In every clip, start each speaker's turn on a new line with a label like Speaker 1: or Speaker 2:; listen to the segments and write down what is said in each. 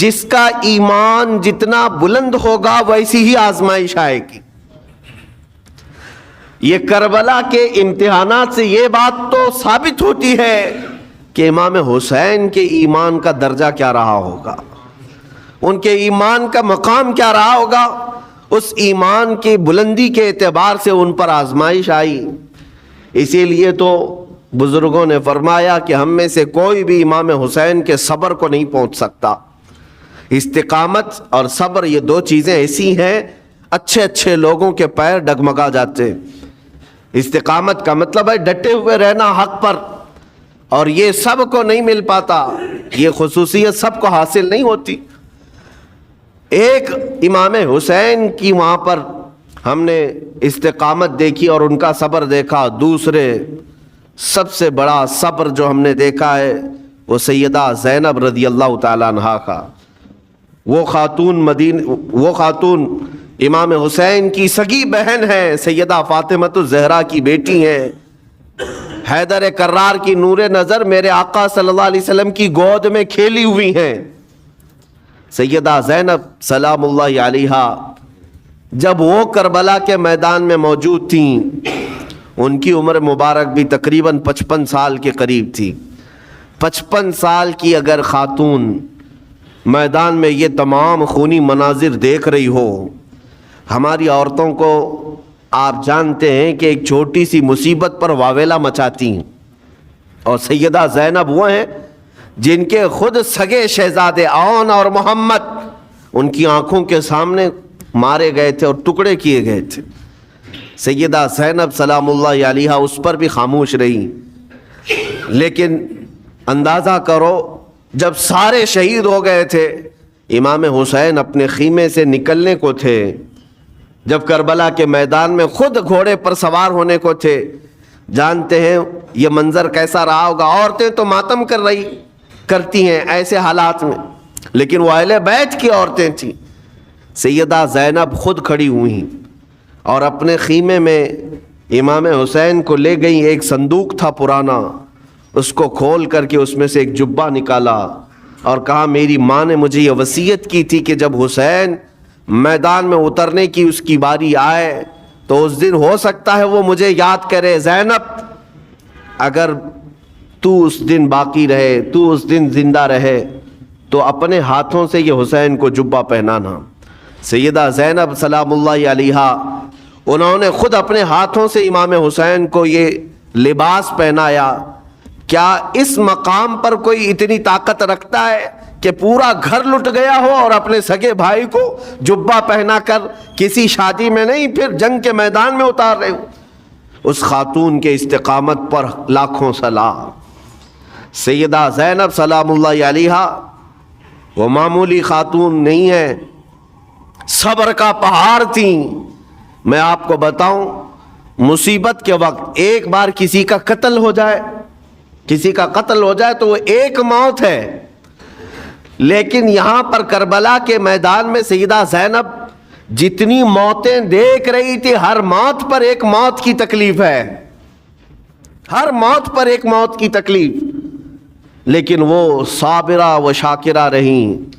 Speaker 1: جس کا ایمان جتنا بلند ہوگا ویسی ہی آزمائش آئے گی۔ یہ کربلا کے امتحانات سے یہ بات تو ثابت ہوتی ہے کہ امام حسین کے ایمان کا درجہ کیا رہا ہوگا، ان کے ایمان کا مقام کیا رہا ہوگا۔ اس ایمان کی بلندی کے اعتبار سے ان پر آزمائش آئی۔ اسی لیے تو بزرگوں نے فرمایا کہ ہم میں سے کوئی بھی امام حسین کے صبر کو نہیں پہنچ سکتا۔ استقامت اور صبر یہ دو چیزیں ایسی ہیں، اچھے اچھے لوگوں کے پیر ڈگمگا جاتے ہیں۔ استقامت کا مطلب ہے ڈٹے ہوئے رہنا حق پر، اور یہ سب کو نہیں مل پاتا، یہ خصوصیت سب کو حاصل نہیں ہوتی۔ ایک امام حسین کی وہاں پر ہم نے استقامت دیکھی اور ان کا صبر دیکھا۔ دوسرے سب سے بڑا صبر جو ہم نے دیکھا ہے وہ سیدہ زینب رضی اللہ تعالیٰ عنہا کا۔ وہ خاتون امام حسین کی سگی بہن ہے، سیدہ فاطمۃ الزہرا کی بیٹی ہیں، حیدر کرار کی نور نظر میرے آقا صلی اللہ علیہ وسلم کی گود میں کھیلی ہوئی ہیں۔ سیدہ زینب سلام اللہ علیہا جب وہ کربلا کے میدان میں موجود تھیں، ان کی عمر مبارک بھی تقریباً 55 سال کے قریب تھی۔ 55 سال کی اگر خاتون میدان میں یہ تمام خونی مناظر دیکھ رہی ہو، ہماری عورتوں کو آپ جانتے ہیں کہ ایک چھوٹی سی مصیبت پر واویلا مچاتی ہیں، اور سیدہ زینب وہ ہیں جن کے خود سگے شہزادے اون اور محمد ان کی آنکھوں کے سامنے مارے گئے تھے اور ٹکڑے کیے گئے تھے۔ سیدہ زینب سلام اللہ علیہا اس پر بھی خاموش رہی، لیکن اندازہ کرو جب سارے شہید ہو گئے تھے، امام حسین اپنے خیمے سے نکلنے کو تھے، جب کربلا کے میدان میں خود گھوڑے پر سوار ہونے کو تھے، جانتے ہیں یہ منظر کیسا رہا ہوگا۔ عورتیں تو ماتم کرتی ہیں ایسے حالات میں، لیکن وہ اہل بیت کی عورتیں تھیں۔ سیدہ زینب خود کھڑی ہوئی اور اپنے خیمے میں امام حسین کو لے گئی۔ ایک صندوق تھا پرانا، اس کو کھول کر کے اس میں سے ایک جبہ نکالا اور کہا میری ماں نے مجھے یہ وصیت کی تھی کہ جب حسین میدان میں اترنے کی اس کی باری آئے تو اس دن ہو سکتا ہے وہ مجھے یاد کرے۔ زینب اگر تو اس دن باقی رہے، تو اس دن زندہ رہے تو اپنے ہاتھوں سے یہ حسین کو جبہ پہنانا۔ سیدہ زینب سلام اللہ علیہا انہوں نے خود اپنے ہاتھوں سے امام حسین کو یہ لباس پہنایا۔ کیا اس مقام پر کوئی اتنی طاقت رکھتا ہے کہ پورا گھر لٹ گیا ہو اور اپنے سگے بھائی کو جبہ پہنا کر کسی شادی میں نہیں، پھر جنگ کے میدان میں اتار رہے ہو؟ اس خاتون کے استقامت پر لاکھوں سلام۔ سیدہ زینب سلام اللہ علیہا وہ معمولی خاتون نہیں ہے، صبر کا پہاڑ تھیں۔ میں آپ کو بتاؤں، مصیبت کے وقت ایک بار کسی کا قتل ہو جائے تو وہ ایک موت ہے، لیکن یہاں پر کربلا کے میدان میں سیدہ زینب جتنی موتیں دیکھ رہی تھی، ہر موت پر ایک موت کی تکلیف ہے، ہر موت پر ایک موت کی تکلیف، لیکن وہ صابرہ و شاکرہ رہیں۔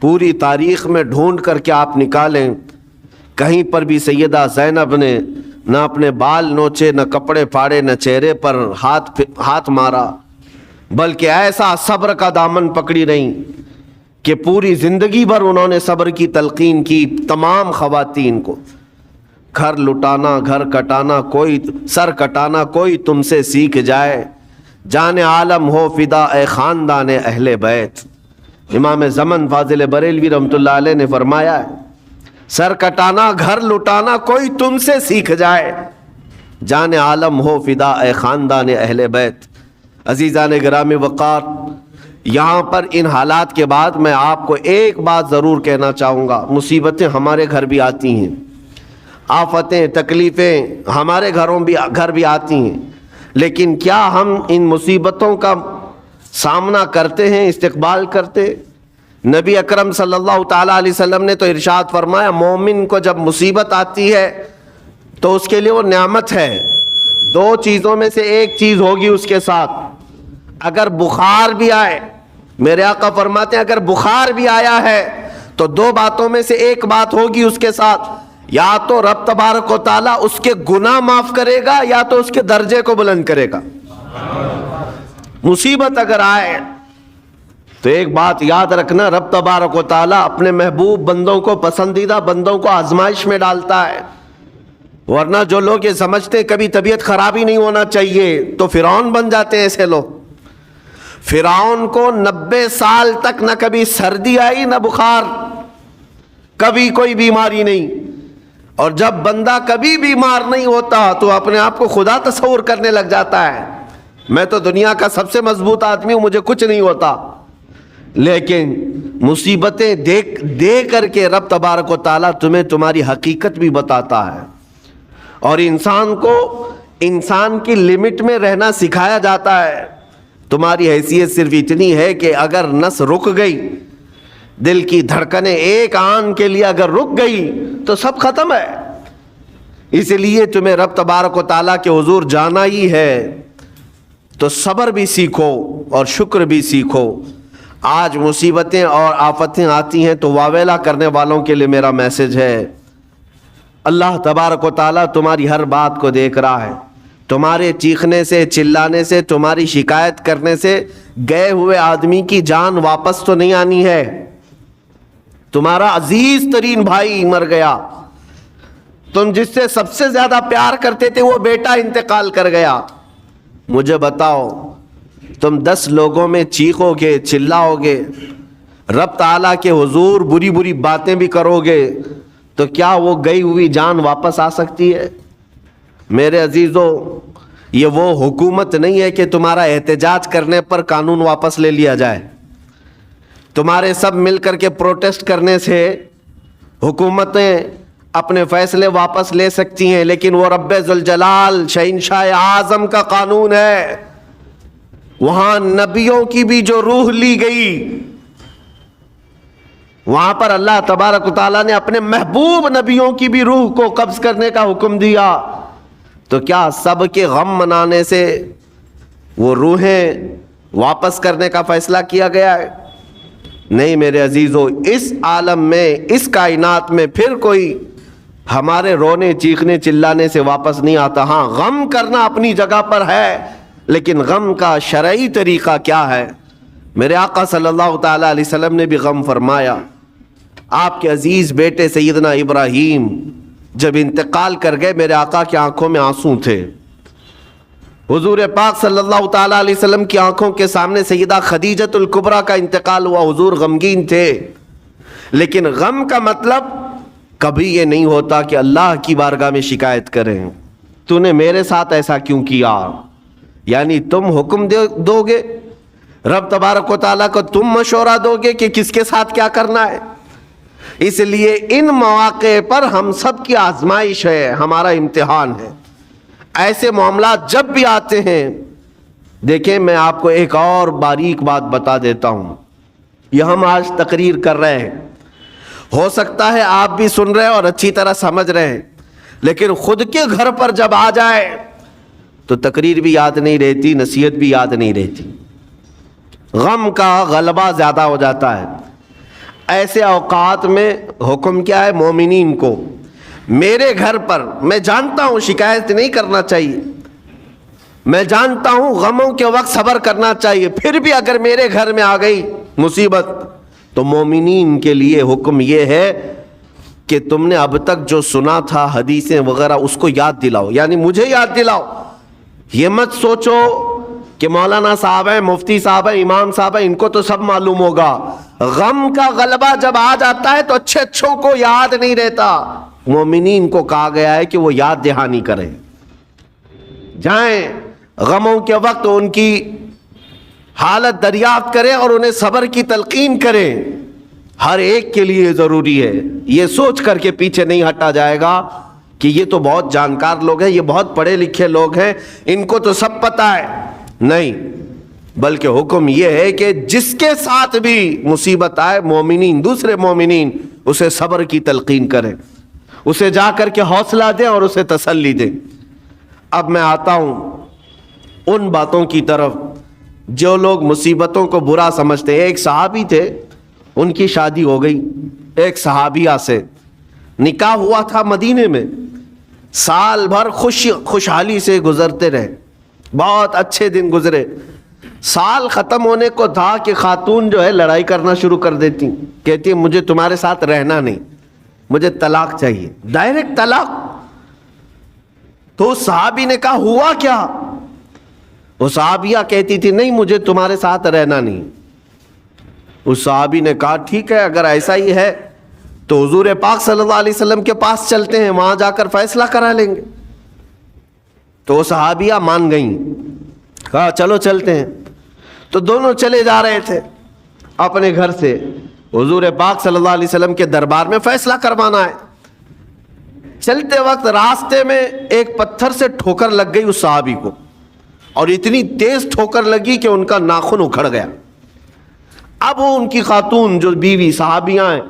Speaker 1: پوری تاریخ میں ڈھونڈ کر کے آپ نکالیں، کہیں پر بھی سیدہ زینب نے نہ اپنے بال نوچے، نہ کپڑے پھاڑے، نہ چہرے پر ہاتھ مارا، بلکہ ایسا صبر کا دامن پکڑی رہیں کہ پوری زندگی بھر انہوں نے صبر کی تلقین کی تمام خواتین کو۔ گھر لٹانا، گھر کٹانا، کوئی سر کٹانا کوئی تم سے سیکھ جائے، جان عالم ہو فدا اے خاندان اہل بیت۔ امام زمن فاضل بریلوی رحمۃ اللہ علیہ نے فرمایا ہے، سر کٹانا، گھر لٹانا کوئی تم سے سیکھ جائے، جان عالم ہو فدا اے خاندان اہل بیت۔ عزیزان گرامی وقار، یہاں پر ان حالات کے بعد میں آپ کو ایک بات ضرور کہنا چاہوں گا۔ مصیبتیں ہمارے گھر بھی آتی ہیں، آفتیں تکلیفیں ہمارے گھر بھی آتی ہیں، لیکن کیا ہم ان مصیبتوں کا سامنا کرتے ہیں، استقبال کرتے؟ نبی اکرم صلی اللہ تعالیٰ علیہ وسلم نے تو ارشاد فرمایا، مومن کو جب مصیبت آتی ہے تو اس کے لیے وہ نعمت ہے۔ دو چیزوں میں سے ایک چیز ہوگی اس کے ساتھ، اگر بخار بھی آئے میرے آقا فرماتے ہیں اگر بخار بھی آیا ہے تو دو باتوں میں سے ایک بات ہوگی اس کے ساتھ، یا تو رب تبارک و تعالیٰ اس کے گناہ معاف کرے گا یا تو اس کے درجے کو بلند کرے گا۔ مصیبت اگر آئے تو ایک بات یاد رکھنا، رب تبارک و تعالیٰ اپنے محبوب بندوں کو، پسندیدہ بندوں کو آزمائش میں ڈالتا ہے، ورنہ جو لوگ یہ سمجھتے ہیں کبھی طبیعت خراب ہی نہیں ہونا چاہیے تو فرعون بن جاتے ہیں۔ ایسے لوگ، فرعون کو 90 سال تک نہ کبھی سردی آئی نہ بخار، کبھی کوئی بیماری نہیں، اور جب بندہ کبھی بیمار نہیں ہوتا تو اپنے آپ کو خدا تصور کرنے لگ جاتا ہے، میں تو دنیا کا سب سے مضبوط آدمی ہوں، مجھے کچھ نہیں ہوتا۔ لیکن مصیبتیں دے کر کے رب تبارک و تعالیٰ تمہیں تمہاری حقیقت بھی بتاتا ہے، اور انسان کو انسان کی لمٹ میں رہنا سکھایا جاتا ہے۔ تمہاری حیثیت صرف اتنی ہے کہ اگر نس رک گئی، دل کی دھڑکنیں ایک آن کے لیے اگر رک گئی تو سب ختم ہے۔ اس لیے تمہیں رب تبارک و تعالیٰ کے حضور جانا ہی ہے تو صبر بھی سیکھو اور شکر بھی سیکھو۔ آج مصیبتیں اور آفتیں آتی ہیں تو واویلا کرنے والوں کے لیے میرا میسج ہے، اللہ تبارک و تعالیٰ تمہاری ہر بات کو دیکھ رہا ہے۔ تمہارے چیخنے سے، چلانے سے، تمہاری شکایت کرنے سے گئے ہوئے آدمی کی جان واپس تو نہیں آنی ہے۔ تمہارا عزیز ترین بھائی مر گیا، تم جس سے سب سے زیادہ پیار کرتے تھے وہ بیٹا انتقال کر گیا، مجھے بتاؤ تم 10 لوگوں میں چیخو گے، چلاؤ گے، رب تعالیٰ کے حضور بری بری باتیں بھی کرو گے تو کیا وہ گئی ہوئی جان واپس آ سکتی ہے؟ میرے عزیزو، یہ وہ حکومت نہیں ہے کہ تمہارا احتجاج کرنے پر قانون واپس لے لیا جائے۔ تمہارے سب مل کر کے پروٹیسٹ کرنے سے حکومتیں اپنے فیصلے واپس لے سکتی ہیں، لیکن وہ رب ذوالجلال شہنشاہ اعظم کا قانون ہے۔ وہاں نبیوں کی بھی جو روح لی گئی، وہاں پر اللہ تبارک و تعالیٰ نے اپنے محبوب نبیوں کی بھی روح کو قبض کرنے کا حکم دیا، تو کیا سب کے غم منانے سے وہ روحیں واپس کرنے کا فیصلہ کیا گیا ہے؟ نہیں میرے عزیزو، اس عالم میں، اس کائنات میں پھر کوئی ہمارے رونے چیخنے چلانے سے واپس نہیں آتا۔ ہاں، غم کرنا اپنی جگہ پر ہے، لیکن غم کا شرعی طریقہ کیا ہے؟ میرے آقا صلی اللہ تعالیٰ علیہ وسلم نے بھی غم فرمایا۔ آپ کے عزیز بیٹے سیدنا ابراہیم جب انتقال کر گئے، میرے آقا کی آنکھوں میں آنسو تھے۔ حضور پاک صلی اللہ تعالیٰ علیہ وسلم کی آنکھوں کے سامنے سیدہ خدیجۃ الکبریٰ کا انتقال ہوا، حضور غمگین تھے۔ لیکن غم کا مطلب کبھی یہ نہیں ہوتا کہ اللہ کی بارگاہ میں شکایت کریں، تو نے میرے ساتھ ایسا کیوں کیا؟ یعنی تم حکم دو گے، رب تبارک و تعالیٰ کو تم مشورہ دو گے کہ کس کے ساتھ کیا کرنا ہے۔ اس لیے ان مواقع پر ہم سب کی آزمائش ہے، ہمارا امتحان ہے۔ ایسے معاملات جب بھی آتے ہیں، دیکھیں میں آپ کو ایک اور باریک بات بتا دیتا ہوں۔ یہ ہم آج تقریر کر رہے ہیں، ہو سکتا ہے آپ بھی سن رہے اور اچھی طرح سمجھ رہے ہیں، لیکن خود کے گھر پر جب آ جائے تو تقریر بھی یاد نہیں رہتی، نصیحت بھی یاد نہیں رہتی، غم کا غلبہ زیادہ ہو جاتا ہے۔ ایسے اوقات میں حکم کیا ہے مومنین کو؟ میرے گھر پر، میں جانتا ہوں شکایت نہیں کرنا چاہیے، میں جانتا ہوں غموں کے وقت صبر کرنا چاہیے، پھر بھی اگر میرے گھر میں آ گئی مصیبت تو مومنین کے لیے حکم یہ ہے کہ تم نے اب تک جو سنا تھا حدیثیں وغیرہ اس کو یاد دلاؤ، یعنی مجھے یاد دلاؤ۔ یہ مت سوچو کہ مولانا صاحب ہیں، مفتی صاحب ہیں، امام صاحب ہیں، ان کو تو سب معلوم ہوگا۔ غم کا غلبہ جب آ جاتا ہے تو اچھے اچھوں کو یاد نہیں رہتا۔ مومنین کو کہا گیا ہے کہ وہ یاد دہانی کریں، جائیں غموں کے وقت ان کی حالت دریافت کریں اور انہیں صبر کی تلقین کریں۔ ہر ایک کے لیے ضروری ہے، یہ سوچ کر کے پیچھے نہیں ہٹا جائے گا کہ یہ تو بہت جانکار لوگ ہیں، یہ بہت پڑھے لکھے لوگ ہیں، ان کو تو سب پتہ ہے۔ نہیں، بلکہ حکم یہ ہے کہ جس کے ساتھ بھی مصیبت آئے، مومنین، دوسرے مومنین اسے صبر کی تلقین کریں، اسے جا کر کے حوصلہ دیں اور اسے تسلی دیں۔ اب میں آتا ہوں ان باتوں کی طرف جو لوگ مصیبتوں کو برا سمجھتے ہیں، ایک صحابی تھے، ان کی شادی ہو گئی ایک صحابیہ سے، نکاح ہوا تھا مدینے میں، سال بھر خوشحالی سے گزرتے رہے، بہت اچھے دن گزرے۔ سال ختم ہونے کو تھا کہ خاتون جو ہے لڑائی کرنا شروع کر دیتی، کہتی مجھے تمہارے ساتھ رہنا نہیں، مجھے طلاق چاہیے، ڈائریکٹ طلاق۔ تو صحابی نے کہا ہوا کیا؟ وہ صحابیہ کہتی تھی نہیں مجھے تمہارے ساتھ رہنا نہیں۔ اس صحابی نے کہا ٹھیک ہے، اگر ایسا ہی ہے تو حضور پاک صلی اللہ علیہ وسلم کے پاس چلتے ہیں، وہاں جا کر فیصلہ کرا لیں گے۔ تو وہ صحابیہ مان گئیں، کہا چلو چلتے ہیں۔ تو دونوں چلے جا رہے تھے اپنے گھر سے، حضور پاک صلی اللہ علیہ وسلم کے دربار میں فیصلہ کروانا ہے۔ چلتے وقت راستے میں ایک پتھر سے ٹھوکر لگ گئی اس صحابی کو، اور اتنی تیز ٹھوکر لگی کہ ان کا ناخن اکھڑ گیا۔ اب وہ ان کی خاتون جو بیوی صحابیاں ہیں